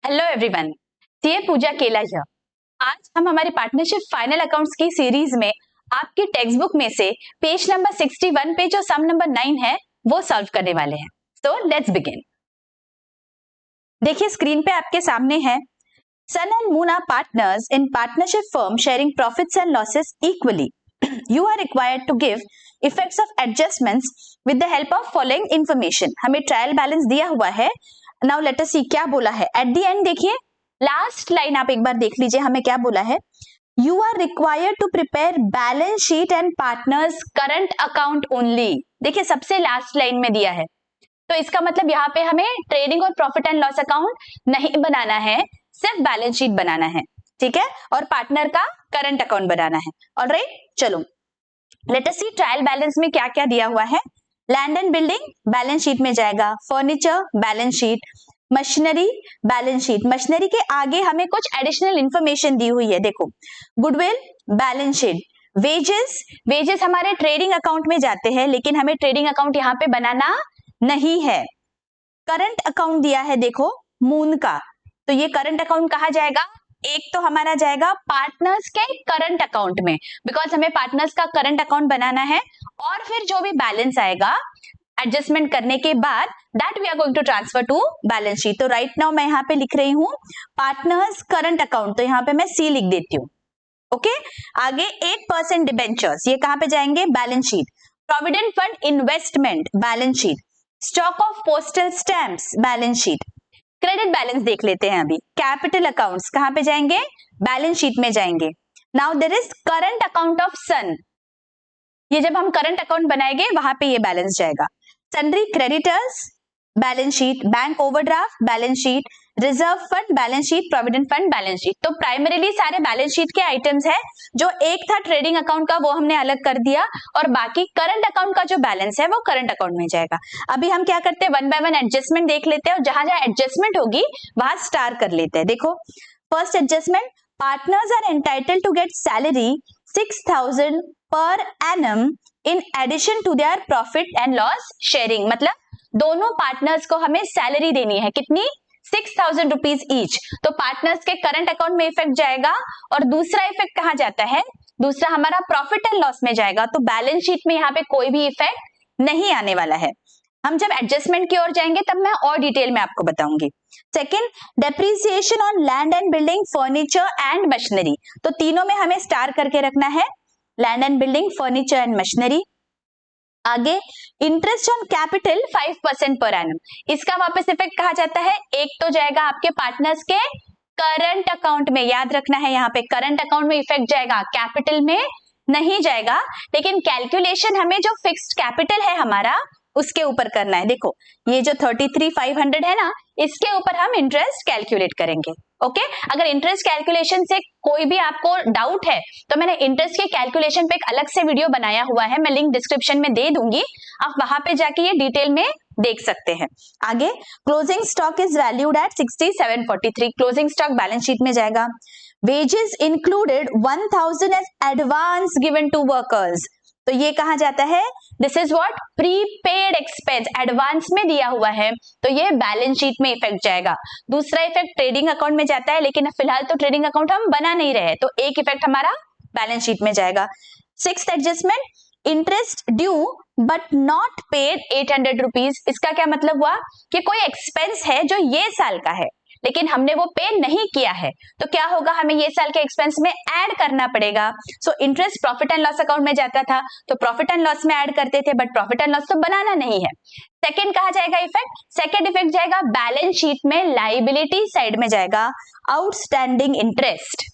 Hello everyone, CA पूजा केला here. आज हम हमारी पार्टनरशिप फाइनल अकाउंट्स की सीरीज में आपकी टेक्स्ट बुक में से पेज नंबर 61 पे जो सम नंबर 9 है वो सॉल्व करने वाले हैं। So let's begin. देखिए स्क्रीन पे आपके सामने है, Sun and Moon are partners in partnership firm sharing profits and losses equally. You are required to give effects of adjustments with the help of following information. हमें trial balance दिया हुआ है। Now let us सी क्या बोला है at the end. देखिए last line आप एक बार देख लीजिए, हमें क्या बोला है, you are required to prepare balance sheet and partners current account only. देखिए सबसे लास्ट लाइन में दिया है, तो इसका मतलब यहाँ पे हमें ट्रेडिंग और प्रॉफिट एंड लॉस अकाउंट नहीं बनाना है, सिर्फ बैलेंस शीट बनाना है, ठीक है, और पार्टनर का करंट अकाउंट बनाना है। ऑलराइट, चलो लेट अस सी ट्रायल बैलेंस में क्या क्या दिया हुआ है। Land and building balance sheet में जाएगा, furniture balance sheet, machinery balance sheet. Machinery के आगे हमें कुछ एडिशनल इंफॉर्मेशन दी हुई है, देखो गुडविल बैलेंस शीट, वेजेस हमारे ट्रेडिंग अकाउंट में जाते हैं लेकिन हमें ट्रेडिंग अकाउंट यहाँ पे बनाना नहीं है। करंट अकाउंट दिया है देखो मून का, तो ये करंट अकाउंट कहा जाएगा, एक तो हमारा जाएगा पार्टनर्स के करंट अकाउंट में, बिकॉज हमें पार्टनर्स का करंट अकाउंट बनाना है, और फिर जो भी बैलेंस आएगा एडजस्टमेंट करने के बाद that we are going to transfer to balance sheet. तो राइट नाउ मैं यहाँ पे लिख रही हूँ पार्टनर्स करंट अकाउंट, तो यहाँ पे मैं सी लिख देती हूँ। ओके, आगे 8% डिबेंचर्स, ये कहाँ पे जाएंगे, balance sheet. Provident fund investment balance sheet, stock of postal stamps balance sheet. Credit balance देख लेते हैं अभी, कैपिटल अकाउंट्स कहां पे जाएंगे, बैलेंस शीट में जाएंगे। Now there is current account of Sun, ये जब हम करंट अकाउंट बनाएंगे वहां पे ये बैलेंस जाएगा। Sundry creditors balance sheet, bank overdraft balance sheet, reserve fund balance sheet, provident fund balance sheet. तो प्राइमरीली सारे बैलेंस शीट के आइटम्स है, जो एक था ट्रेडिंग अकाउंट का वो हमने अलग कर दिया, और बाकी करंट अकाउंट का जो बैलेंस है वो करंट अकाउंट में जाएगा। अभी हम क्या करते हैं, वन बाय वन एडजस्टमेंट देख लेते हैं, और जहां जहां एडजस्टमेंट होगी वहां स्टार कर लेते हैं। देखो first adjustment, partners are entitled to get salary 6,000 per annum in addition to their profit and loss sharing. मतलब दोनों पार्टनर्स को हमें सैलरी देनी है, कितनी, 6,000 रुपीज ईच। तो पार्टनर्स के करंट अकाउंट में इफेक्ट जाएगा, और दूसरा इफेक्ट कहां जाता है, दूसरा हमारा प्रॉफिट एंड लॉस में जाएगा। तो बैलेंस शीट में यहाँ पे कोई भी इफेक्ट नहीं आने वाला है। हम जब एडजस्टमेंट की ओर जाएंगे तब मैं और डिटेल में आपको बताऊंगी। Second, depreciation on land and building, furniture and machinery. तो तीनों में हमें स्टार करके रखना है, land and building, furniture and machinery. आगे interest on capital 5% per annum, इसका वापस इफेक्ट कहा जाता है, एक तो जाएगा आपके पार्टनर्स के करंट अकाउंट में, याद रखना है यहाँ पे करंट अकाउंट में इफेक्ट जाएगा, कैपिटल में नहीं जाएगा। लेकिन कैलकुलेशन हमें जो फिक्स्ड कैपिटल है हमारा उसके ऊपर करना है। देखो ये जो 33,500 है ना, इसके ऊपर हम इंटरेस्ट कैलकुलेट करेंगे। ओके, अगर इंटरेस्ट कैलकुलेशन से कोई भी आपको डाउट है तो मैंने इंटरेस्ट के कैलकुलेशन पे एक अलग से वीडियो बनाया हुआ है, मैं लिंक डिस्क्रिप्शन में दे दूंगी, आप वहां पे जाके ये डिटेल में देख सकते हैं। आगे closing stock is valued at 6743, closing stock balance sheet में जाएगा। Wages included 1,000 as advance given to workers, तो ये कहा जाता है, this is what, prepaid expense, advance में दिया हुआ है, तो ये बैलेंस शीट में इफेक्ट जाएगा। दूसरा इफेक्ट ट्रेडिंग अकाउंट में जाता है, लेकिन फिलहाल तो ट्रेडिंग अकाउंट हम बना नहीं रहे, तो एक इफेक्ट हमारा बैलेंस शीट में जाएगा। Sixth adjustment, interest due but not paid 800 rupees. इसका क्या मतलब हुआ कि कोई एक्सपेंस है जो ये साल का है लेकिन हमने वो पे नहीं किया है, तो क्या होगा, हमें ये साल के एक्सपेंस में ऐड करना पड़ेगा। So interest profit and loss account में जाता था, तो प्रॉफिट एंड लॉस में ऐड करते थे, बट प्रॉफिट एंड लॉस तो बनाना नहीं है। सेकंड कहा जाएगा इफेक्ट, सेकंड इफेक्ट जाएगा बैलेंस शीट में, लायबिलिटी साइड में जाएगा, आउटस्टैंडिंग इंटरेस्ट।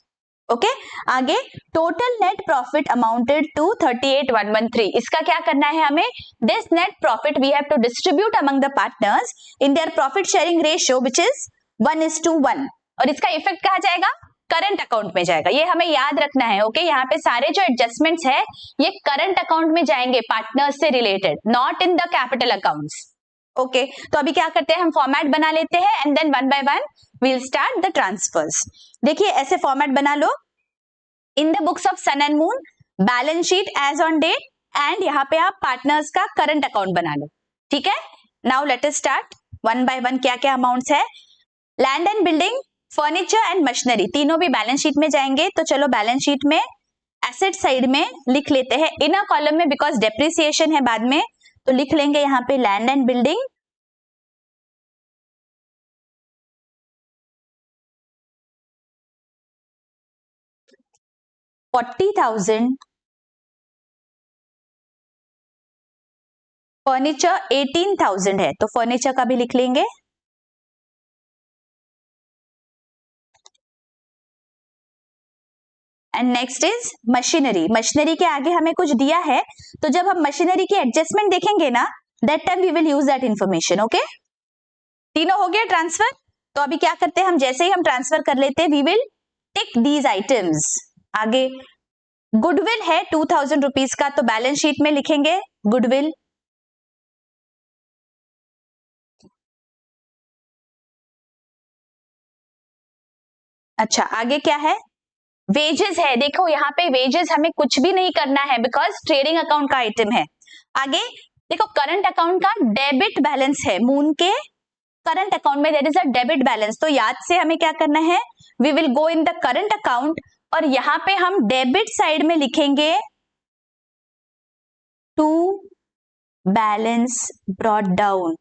ओके, आगे total net profit amounted to 38,113, इसका क्या करना है हमें, this net profit we have to distribute among the partners in their profit sharing ratio which is 1:1, और इसका इफेक्ट कहा जाएगा, करंट अकाउंट में जाएगा। ये हमें याद रखना है। ओके, यहाँ पे सारे जो एडजस्टमेंट्स है ये करंट अकाउंट में जाएंगे, पार्टनर्स से related, not in the capital accounts. Okay, तो अभी क्या करते हैं, हम फॉर्मेट बना लेते हैं and then one by one we'll start the transfers. देखिए ऐसे फॉर्मेट बना लो, in the books of Sun and Moon balance sheet as on date, and यहाँ पे आप पार्टनर्स का करंट अकाउंट बना लो, ठीक है। Now let us start one by one, क्या क्या अमाउंट्स है। Land and building, furniture and machinery तीनों भी बैलेंस शीट में जाएंगे। तो चलो बैलेंस शीट में एसेट साइड में लिख लेते हैं इनर कॉलम में, बिकॉज डेप्रिसिएशन है बाद में, तो लिख लेंगे यहाँ पे लैंड एंड बिल्डिंग, $40,000, फर्नीचर 18,000 है तो फर्नीचर का भी लिख लेंगे। And next is machinery, machinery के आगे हमें कुछ दिया है, तो जब हम मशीनरी की एडजस्टमेंट देखेंगे ना, that time we will use that information. Okay, तीनों हो गया ट्रांसफर। तो अभी क्या करते हैं हम, जैसे ही हम ट्रांसफर कर लेते हैं we will tick these items. आगे गुडविल है 2,000 रुपीज का, तो बैलेंस शीट में लिखेंगे गुडविल। अच्छा, आगे क्या है, वेजेस है। देखो यहाँ पे वेजेस हमें कुछ भी नहीं करना है बिकॉज ट्रेडिंग अकाउंट का आइटम है। आगे देखो करंट अकाउंट का डेबिट बैलेंस है, मून के करंट अकाउंट में there is a debit balance, तो याद से हमें क्या करना है, we will go in the current account और यहाँ पे हम डेबिट साइड में लिखेंगे टू बैलेंस ब्रॉट डाउन।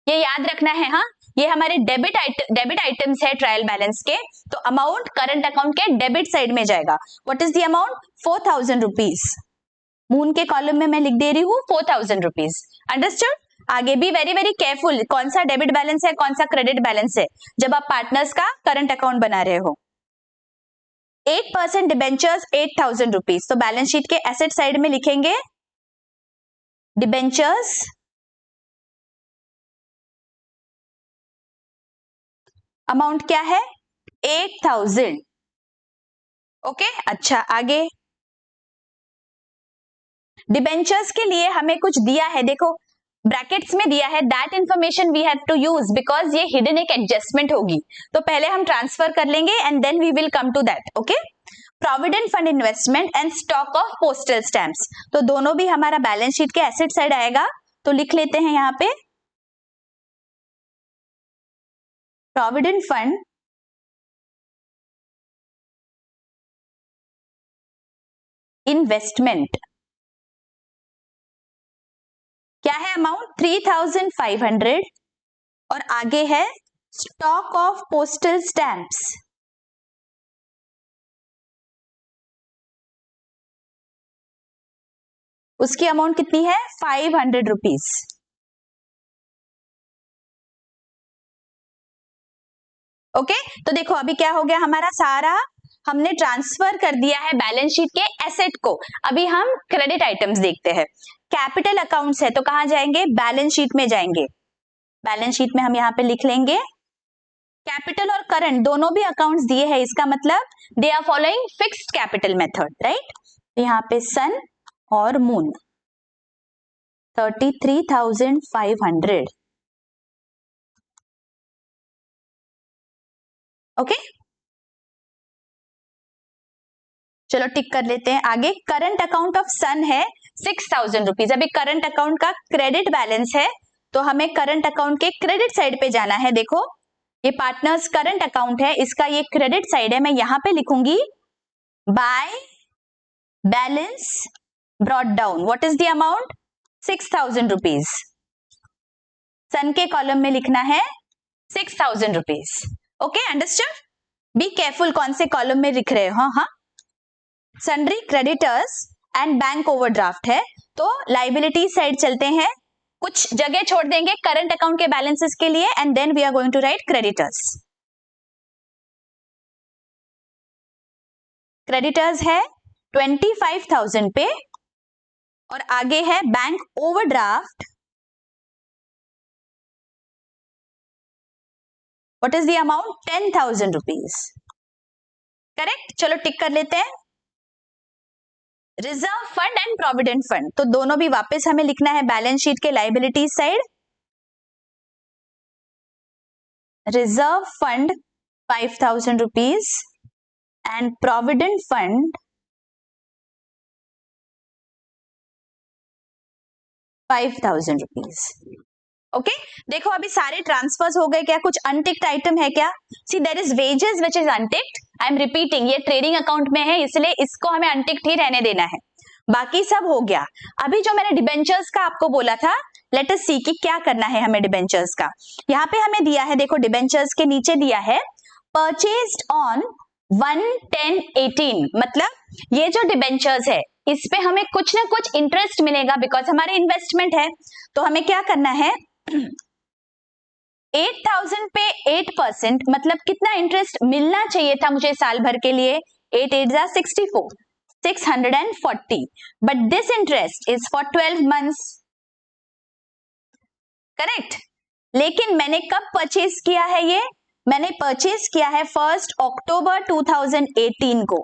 ये याद रखना है, हाँ ये हमारे डेबिट आइटम्स है ट्रायल बैलेंस के, तो अमाउंट करंट अकाउंट के डेबिट साइड में जाएगा। What is the amount, 4,000 rupees. Moon के कॉलम में मैं लिख दे रही हूँ 4,000 रुपीज। अंडरस्टूड। आगे भी वेरी वेरी केयरफुल, कौन सा डेबिट बैलेंस है कौन सा क्रेडिट बैलेंस है, जब आप पार्टनर्स का करंट अकाउंट बना रहे हो। 8% डिबेंचर्स 8,000 रुपीज, तो बैलेंस शीट के एसेट साइड में लिखेंगे डिबेंचर्स अमाउंट क्या है 8,000। ओके, अच्छा आगे डिबेंचर्स के लिए हमें कुछ दिया है, देखो ब्रैकेट्स में दिया है, that information we have to use because ये हिडन एक एडजस्टमेंट होगी, तो पहले हम ट्रांसफर कर लेंगे and then we will come to that. Okay, provident fund investment and stock of postal stamps, तो दोनों भी हमारा बैलेंस शीट के एसेट साइड आएगा, तो लिख लेते हैं यहाँ पे प्रोविडेंट फंड इन्वेस्टमेंट, क्या है अमाउंट 3,500, और आगे है स्टॉक ऑफ पोस्टल स्टैम्प्स, उसकी अमाउंट कितनी है 500 रुपीज। ओके, तो देखो अभी क्या हो गया, हमारा सारा हमने ट्रांसफर कर दिया है बैलेंस शीट के एसेट को। अभी हम क्रेडिट आइटम्स देखते हैं। कैपिटल अकाउंट्स है तो कहां जाएंगे, बैलेंस शीट में जाएंगे। बैलेंस शीट में हम यहाँ पे लिख लेंगे कैपिटल और करंट दोनों भी अकाउंट्स दिए हैं, इसका मतलब they are following fixed capital method, right. यहाँ पे सन और मून 33,500। ओके, चलो टिक कर लेते हैं। आगे करंट अकाउंट ऑफ सन है 6,000 रुपीज। अभी करंट अकाउंट का क्रेडिट बैलेंस है तो हमें करंट अकाउंट के क्रेडिट साइड पे जाना है। देखो ये पार्टनर्स करंट अकाउंट है, इसका ये क्रेडिट साइड है, मैं यहां पे लिखूंगी by balance brought down. What is the amount 6,000 rupees. Sun के कॉलम में लिखना है 6,000 rupees. Okay, understood. Be careful कौन से कॉलम में लिख रहे हो। हाँ, sundry creditors and bank overdraft है, तो लाइबिलिटी साइड चलते हैं, कुछ जगह छोड़ देंगे करंट अकाउंट के बैलेंसेस के लिए and then we are going to write creditors. Creditors है 25,000 पे और आगे है bank overdraft. What is the amount 10,000 rupees. Correct, चलो टिक कर लेते हैं। Reserve fund and provident fund, तो दोनों भी वापस हमें लिखना है बैलेंस शीट के liability side. Reserve fund 5,000 rupees and provident fund 5,000 rupees. Okay देखो अभी सारे ट्रांसफर्स हो गए क्या, कुछ अनटिक्ड आइटम है क्या? See there is wages which is unticked, I am repeating, ये ट्रेडिंग अकाउंट में है इसलिए इसको हमें अनटिक्ड ही रहने देना है, बाकी सब हो गया। अभी जो मैंने डिबेंचर्स का आपको बोला था, लेट अस सी कि क्या करना है हमें डिबेंचर्स का। यहाँ पे हमें दिया है, देखो डिबेंचर्स के नीचे दिया है परचेज्ड ऑन 1/10/18, मतलब ये जो डिबेंचर्स है इस पे हमें कुछ ना कुछ इंटरेस्ट मिलेगा बिकॉज हमारे इन्वेस्टमेंट है। तो हमें क्या करना है 8,000 पे 8%, मतलब कितना इंटरेस्ट मिलना चाहिए था मुझे साल भर के लिए, 8 8 जा 64, 640, but this interest is for 12 months, correct. लेकिन मैंने कब परचेज किया है, ये मैंने परचेज किया है 1 अक्टूबर 2018 को।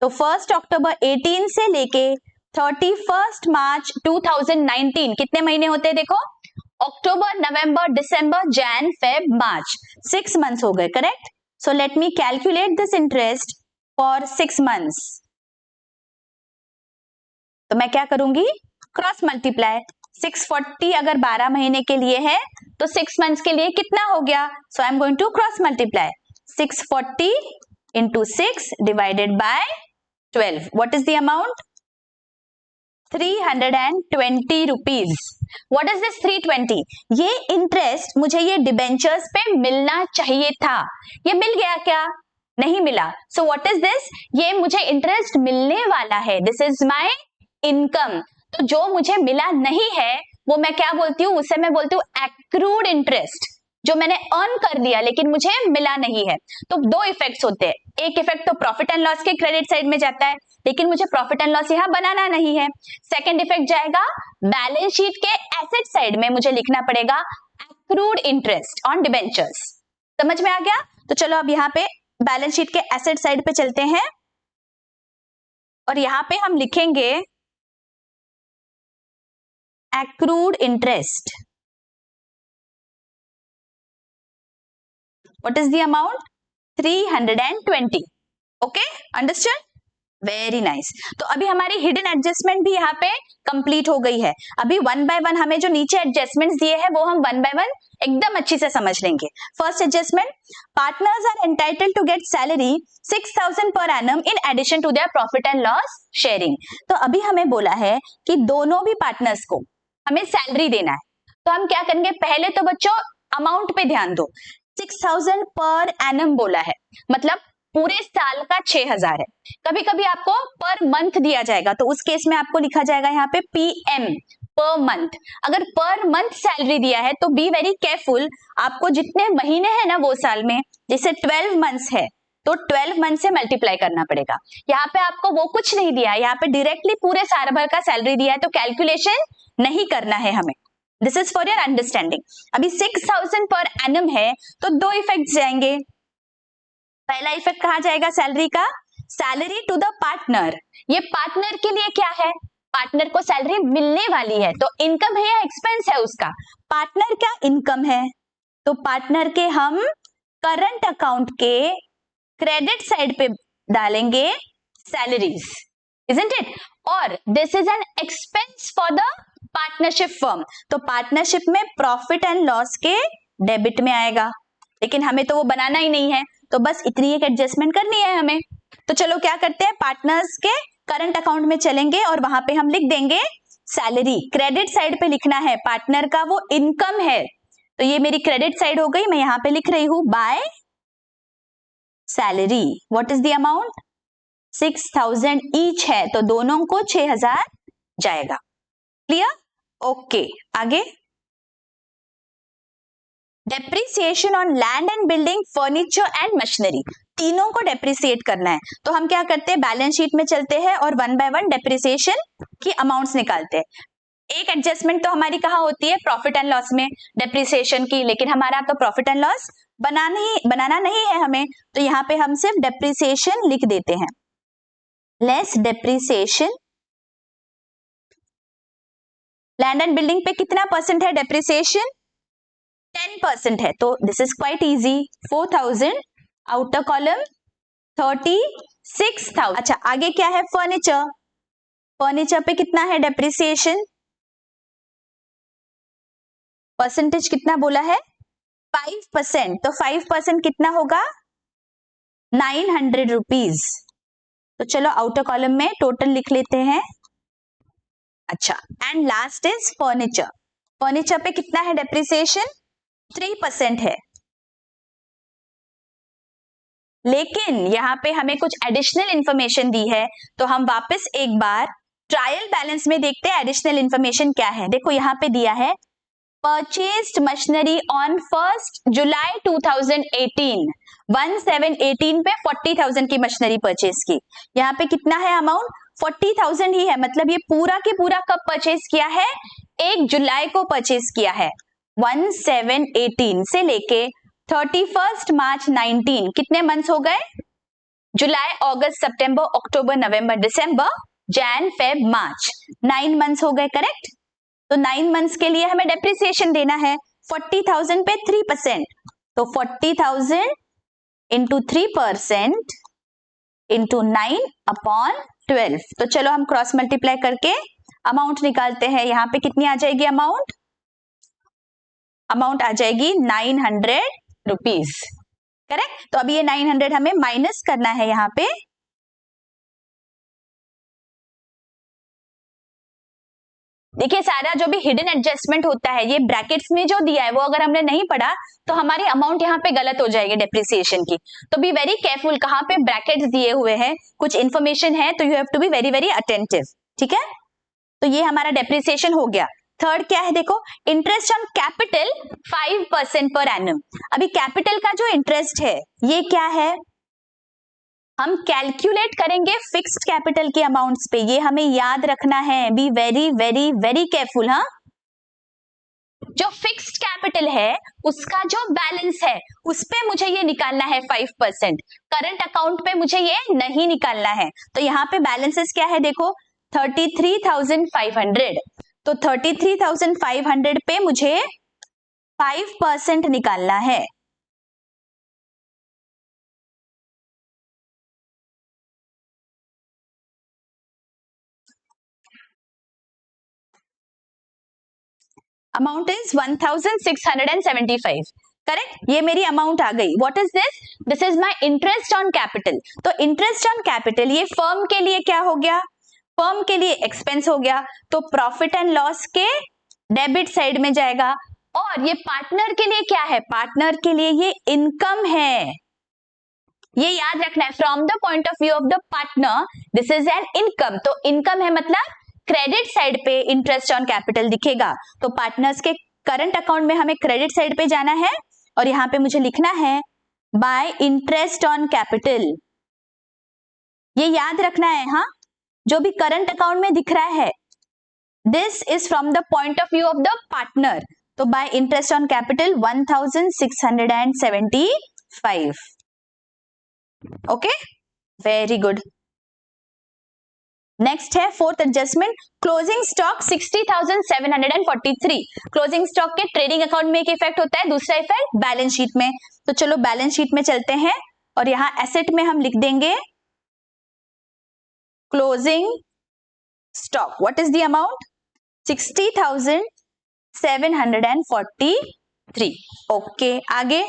तो 1 अक्टूबर 18 से लेके 31 मार्च 2019 कितने महीने होते हैं देखो, अक्टूबर, नवंबर, दिसंबर, जैन, फेब, मार्च, 6 मंथ्स हो गए, correct. So let me calculate this interest for 6 months. तो मैं क्या करूंगी, क्रॉस मल्टीप्लाई, 640 अगर 12 महीने के लिए है तो 6 मंथ्स के लिए कितना हो गया, so I am going to cross multiply, 640 into 6 divided by 12, what is the amount, 320 rupees. What is this 320, ये इंटरेस्ट मुझे ये डिबेंचर्स पे मिलना चाहिए था, ये मिल गया क्या, नहीं मिला। सो व्हाट इज दिस, ये मुझे इंटरेस्ट मिलने वाला है, दिस इज माय इनकम। तो जो मुझे मिला नहीं है वो मैं क्या बोलती हूँ, उसे मैं बोलती हूँ एक्रूड इंटरेस्ट, जो मैंने अर्न कर दिया लेकिन मुझे मिला नहीं है। तो दो इफेक्ट्स होते हैं, एक इफेक्ट तो प्रॉफिट एंड लॉस के क्रेडिट साइड में जाता है लेकिन मुझे प्रॉफिट एंड लॉस यहाँ बनाना नहीं है। सेकंड इफेक्ट जाएगा बैलेंस शीट के एसेट साइड में, मुझे लिखना पड़ेगा एक्रूड इंटरेस्ट ऑन डिबेंचर्स। समझ में आ गया? तो चलो अब यहाँ पे बैलेंस शीट के एसेट साइड पे चलते हैं और यहाँ पे हम लिखेंगे accrued interest. What is the amount? 320. Okay, understood? Very nice. तो अभी हमारी हिडन एडजस्टमेंट भी यहाँ पे कंप्लीट हो गई है। अभी वन बाय वन हमें जो नीचे एडजस्टमेंट्स दिए हैं वो हम वन बाय वन एकदम अच्छी से समझ लेंगे। First adjustment, partners are entitled to get salary 6,000 per annum in addition to their profit and loss sharing. तो अभी हमें बोला है कि दोनों भी पार्टनर्स को हमें सैलरी देना है। तो हम क्या करेंगे, पहले तो बच्चों अमाउंट पे ध्यान दो, 6,000 पर एनम बोला है, मतलब पूरे साल का 6,000 है। कभी कभी आपको पर मंथ दिया जाएगा तो उस केस में आपको लिखा जाएगा यहाँ पे PM पर मंथ। अगर पर मंथ सैलरी दिया है तो बी वेरी केयरफुल, आपको जितने महीने हैं ना वो साल में, जैसे 12 मंथ्स है तो 12 मंथ से मल्टीप्लाई करना पड़ेगा। यहाँ पे आपको वो कुछ नहीं दिया है, यहाँ पे डायरेक्टली पूरे साल भर का सैलरी दिया है तो कैलकुलेशन नहीं करना है हमें। This is for your understanding. अभी 6,000 पर एनम है तो दो इफेक्ट जाएंगे। पहला इफेक्ट कहा जाएगा सैलरी का, सैलरी टू द पार्टनर। ये पार्टनर के लिए क्या है, पार्टनर को सैलरी मिलने वाली है तो इनकम है या एक्सपेंस है उसका, पार्टनर क्या इनकम है, तो पार्टनर के हम करंट अकाउंट के क्रेडिट साइड पे डालेंगे सैलरीज, इजंट इट, और this is an expense for the partnership firm. तो पार्टनरशिप में प्रॉफिट एंड लॉस के डेबिट में आएगा, लेकिन हमें तो वो बनाना ही नहीं है तो बस इतनी एक एडजस्टमेंट करनी है हमें। तो चलो क्या करते हैं, पार्टनर्स के करंट अकाउंट में चलेंगे और वहां पे हम लिख देंगे सैलरी। क्रेडिट साइड पे लिखना है पार्टनर का वो इनकम है, तो ये मेरी क्रेडिट साइड हो गई, मैं यहाँ पे लिख रही हूं by salary. What is the amount, 6,000 each है तो दोनों को 6,000 जाएगा। क्लियर? ओके, आगे depreciation on land and building, furniture and machinery, तीनों को डेप्रिसिएट करना है। तो हम क्या करते हैं, बैलेंस शीट में चलते हैं और वन बाय वन डेप्रिसिएशन की अमाउंट्स निकालते हैं। एक एडजस्टमेंट तो हमारी कहाँ होती है, प्रॉफिट एंड लॉस में डेप्रिसिएशन की, लेकिन हमारा तो प्रॉफिट एंड लॉस बनाना नहीं है हमें, तो यहाँ पे हम सिर्फ डेप्रिसिएशन लिख देते हैं, less depreciation. Land and building पे कितना परसेंट है डेप्रिसिएशन, 10% है, तो this is quite easy, 4,000 outer column 36,000। अच्छा आगे क्या है, फर्नीचर, फर्नीचर पे कितना है डेप्रिसिएशन, परसेंटेज कितना बोला है 5%, तो 5% कितना होगा 900 रुपीज। तो चलो आउटर कॉलम में टोटल लिख लेते हैं। अच्छा, and last is furniture. Furniture पे कितना है डेप्रिसिएशन 3% है, लेकिन यहाँ पे हमें कुछ एडिशनल इंफॉर्मेशन दी है, तो हम वापस एक बार ट्रायल बैलेंस में देखते हैं एडिशनल इंफॉर्मेशन क्या है। देखो यहाँ पे दिया है परचेस्ड मशीनरी ऑन 1 जुलाई 2018, 1718 पे 40,000 की मशीनरी परचेज की। यहाँ पे कितना है अमाउंट 40,000 ही है, मतलब ये पूरा के पूरा कब परचेज किया है 1 जुलाई को परचेज किया है। 1718 से लेके 31 मार्च 19 कितने मंथ्स हो गए जुलाई अगस्त सितंबर अक्टूबर नवंबर दिसंबर जैन फेब मार्च 9 मंथ्स हो गए, करेक्ट। तो 9 मंथ्स के लिए हमें डेप्रिसिएशन देना है 40,000 पे 3%, तो 40,000 इंटू 3% इंटू 9/12। तो चलो हम क्रॉस मल्टीप्लाई करके अमाउंट निकालते हैं। यहाँ पे कितनी आ जाएगी अमाउंट आ जाएगी 900 रुपीज, करेक्ट। तो अभी ये 900 हमें माइनस करना है यहाँ पे। देखिए सारा जो भी हिडन एडजस्टमेंट होता है ये ब्रैकेट्स में जो दिया है वो अगर हमने नहीं पढ़ा तो हमारी अमाउंट यहाँ पे गलत हो जाएगी डेप्रिसिएशन की। तो बी वेरी केयरफुल, कहाँ पे ब्रैकेट्स दिए हुए हैं, कुछ इंफॉर्मेशन है तो you have to be very very attentive, ठीक है। तो ये हमारा डेप्रिसिएशन हो गया। थर्ड क्या है देखो, interest on capital 5% per annum. अभी कैपिटल का जो इंटरेस्ट है ये क्या है, हम कैलकुलेट करेंगे फिक्स्ड कैपिटल के अमाउंट्स पे, ये हमें याद रखना है। B very very very careful. हाँ, जो फिक्स्ड कैपिटल है उसका जो बैलेंस है उस पे मुझे ये निकालना है 5%, करंट अकाउंट पे मुझे ये नहीं निकालना है। तो यहाँ पे बैलेंसेस क्या है देखो 33,500, तो 33,500 पे मुझे 5% निकालना है। Amount is 1,675, correct. ये मेरी अमाउंट आ गई। What is this is my interest on capital. तो इंटरेस्ट ऑन कैपिटल ये फर्म के लिए क्या हो गया, फर्म के लिए एक्सपेंस हो गया, तो प्रॉफिट एंड लॉस के डेबिट साइड में जाएगा। और ये पार्टनर के लिए क्या है, पार्टनर के लिए ये इनकम है, ये याद रखना है। From the point of view of the partner this is an income, तो इनकम है मतलब क्रेडिट साइड पे इंटरेस्ट ऑन कैपिटल दिखेगा। तो पार्टनर्स के करंट अकाउंट में हमें क्रेडिट साइड पे जाना है और यहाँ पे मुझे लिखना है बाय इंटरेस्ट ऑन कैपिटल, ये याद रखना है। हाँ, जो भी करंट अकाउंट में दिख रहा है this is from the point of view of the partner, तो by interest on capital 1,675। Okay, very good. Next है fourth adjustment, closing stock 60,743। Closing stock के ट्रेडिंग अकाउंट में एक इफेक्ट होता है, दूसरा इफेक्ट बैलेंस शीट में। तो चलो बैलेंस शीट में चलते हैं और यहां एसेट में हम लिख देंगे closing stock. What is the amount 60,743। Okay, आगे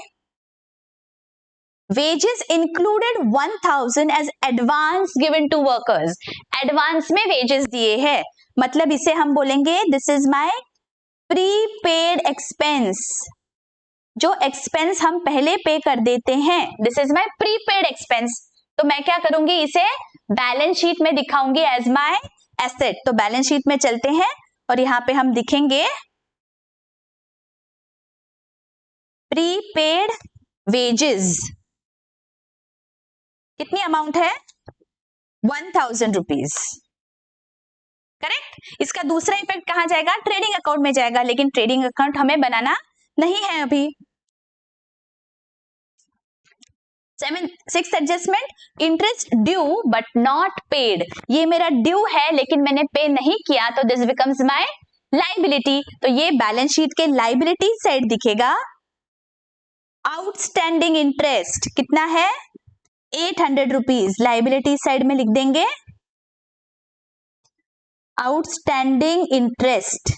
wages included 1,000 as advance given to workers। Advance में wages दिए हैं, मतलब इसे हम बोलेंगे this is my prepaid expense। जो एक्सपेंस हम पहले पे कर देते हैं this is my prepaid expense, तो मैं क्या करूंगी इसे बैलेंस शीट में दिखाऊंगी as my asset। तो बैलेंस शीट में चलते हैं और यहां पे हम दिखेंगे प्रीपेड वेजेस, कितनी अमाउंट है 1,000 रुपीज, करेक्ट। इसका दूसरा इफेक्ट कहां जाएगा, ट्रेडिंग अकाउंट में जाएगा, लेकिन ट्रेडिंग अकाउंट हमें बनाना नहीं है अभी। Six adjustment, interest due but not paid. ये मेरा ड्यू है लेकिन मैंने पे नहीं किया, तो दिस बिकम्स माय लाइबिलिटी। तो ये बैलेंस शीट के लाइबिलिटी साइड दिखेगा। आउटस्टैंडिंग इंटरेस्ट कितना है 800 रुपीज, लाइबिलिटी साइड में लिख देंगे आउटस्टैंडिंग इंटरेस्ट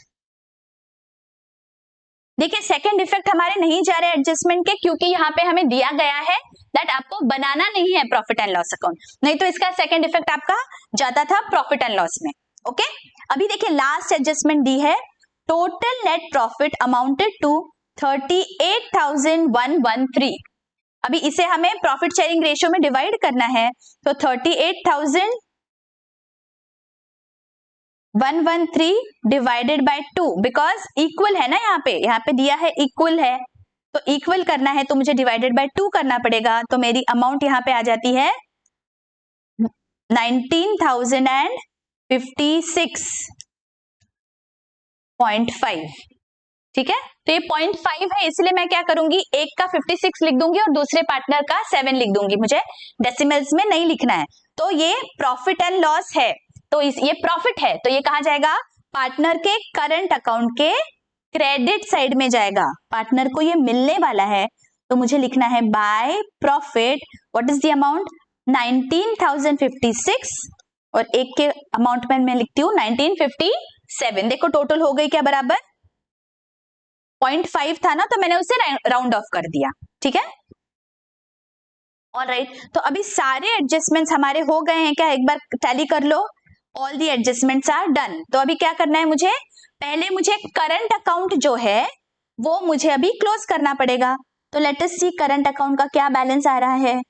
देखिए सेकंड इफेक्ट हमारे नहीं जा रहे एडजस्टमेंट के, क्योंकि यहाँ पे हमें दिया गया है दैट आपको बनाना नहीं है प्रॉफिट एंड लॉस अकाउंट, नहीं तो इसका सेकंड इफेक्ट आपका जाता था प्रॉफिट एंड लॉस में। ओके, अभी देखिए लास्ट एडजस्टमेंट दी है, total net profit amounted to 38,113। अभी इसे हमें प्रॉफिट शेयरिंग रेशियो में डिवाइड करना है, तो 38,113 डिवाइडेड बाय 2, बिकॉज इक्वल है ना, यहाँ पे दिया है इक्वल है, तो इक्वल करना है तो मुझे डिवाइडेड बाय 2 करना पड़ेगा, तो मेरी अमाउंट यहाँ पे आ जाती है 19,056.5। ठीक है, तो ये 0.5 है, इसलिए मैं क्या करूंगी, एक का 56 लिख दूंगी और दूसरे पार्टनर का 7 लिख दूंगी, मुझे डेसिमल्स में नहीं लिखना है। तो ये प्रॉफिट एंड लॉस है, तो ये प्रॉफिट है, तो ये कहाँ जाएगा, पार्टनर के करंट अकाउंट के क्रेडिट साइड में जाएगा, पार्टनर को ये मिलने वाला है, तो मुझे लिखना है by profit what is the amount 19,056 और एक के अमाउंट में मैं लिखती हूँ 1957। देखो टोटल हो गई क्या बराबर, 0.5 था ना, तो मैंने उसे राउंड ऑफ कर दिया। ठीक है, ऑलराइट, तो अभी सारे एडजस्टमेंट्स हमारे हो गए हैं क्या, एक बार टैली कर लो, all the adjustments are done. तो अभी क्या करना है मुझे, पहले मुझे करंट अकाउंट जो है वो मुझे अभी क्लोज करना पड़ेगा, तो लेट अस सी करंट अकाउंट का क्या बैलेंस आ रहा है।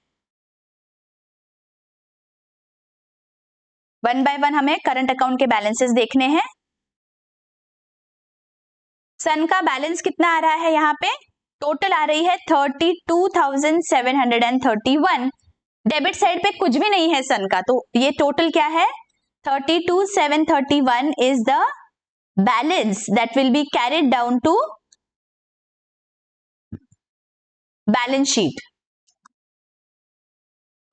वन बाय वन हमें करंट अकाउंट के बैलेंसेस देखने हैं। सन का बैलेंस कितना आ रहा है, यहाँ पे टोटल आ रही है 32,731। डेबिट साइड पे कुछ भी नहीं है सन का, तो ये टोटल क्या है 32,731 is the balance that will be carried down to balance sheet.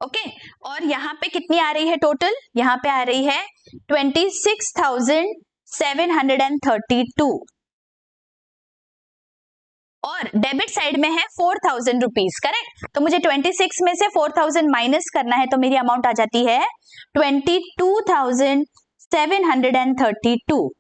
Okay, और यहाँ पे कितनी आ रही है टोटल, यहाँ पे आ रही है 26,732 और डेबिट साइड में है 4,000 रुपीज, करेक्ट। तो मुझे 26 में से 4,000 माइनस करना है, तो मेरी अमाउंट आ जाती है 22,732।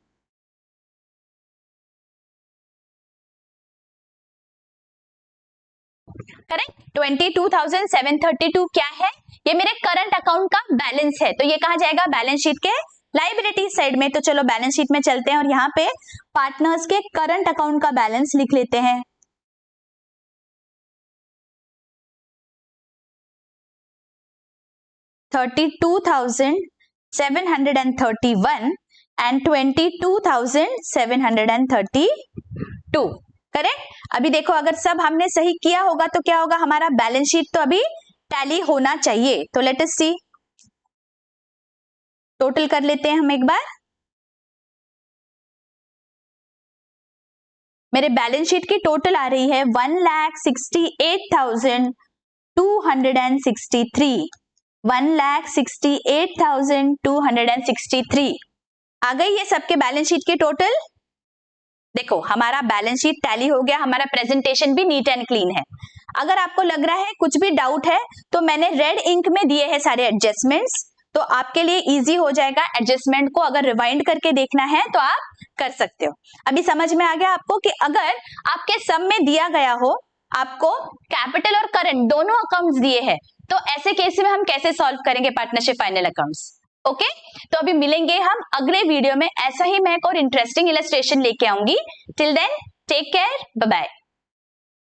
करेक्ट, 22,732 क्या है, ये मेरे करंट अकाउंट का बैलेंस है, तो ये कहा जाएगा बैलेंस शीट के लाइबिलिटी साइड में। तो चलो बैलेंस शीट में चलते हैं और यहाँ पे पार्टनर्स के करंट अकाउंट का बैलेंस लिख लेते हैं। $32,731 and 22,732, करेक्ट। अभी देखो अगर सब हमने सही किया होगा तो क्या होगा, हमारा बैलेंस शीट तो अभी टैली होना चाहिए। तो लेट अस सी, टोटल कर लेते हैं हम एक बार। मेरे बैलेंस शीट की टोटल आ रही है 1,68,263, 1,68,263 आ गई ये सबके बैलेंस शीट की टोटल। देखो हमारा बैलेंस शीट टैली हो गया, हमारा प्रेजेंटेशन भी नीट एंड क्लीन है। अगर आपको लग रहा है कुछ भी डाउट है तो मैंने रेड इंक में दिए हैं सारे एडजस्टमेंट्स, तो आपके लिए इजी हो जाएगा। एडजस्टमेंट को अगर रिवाइंड करके देखना है तो आप कर सकते हो। अभी समझ में आ गया आपको कि अगर आपके सम में दिया गया हो, आपको कैपिटल और करंट दोनों अकाउंट्स दिए हैं, तो ऐसे केस में हम कैसे सॉल्व करेंगे पार्टनरशिप फाइनल अकाउंट्स। ओके, तो अभी मिलेंगे हम अगले वीडियो में, ऐसा ही मैं एक और इंटरेस्टिंग इलस्ट्रेशन लेके आऊंगी। Till then take care, bye bye.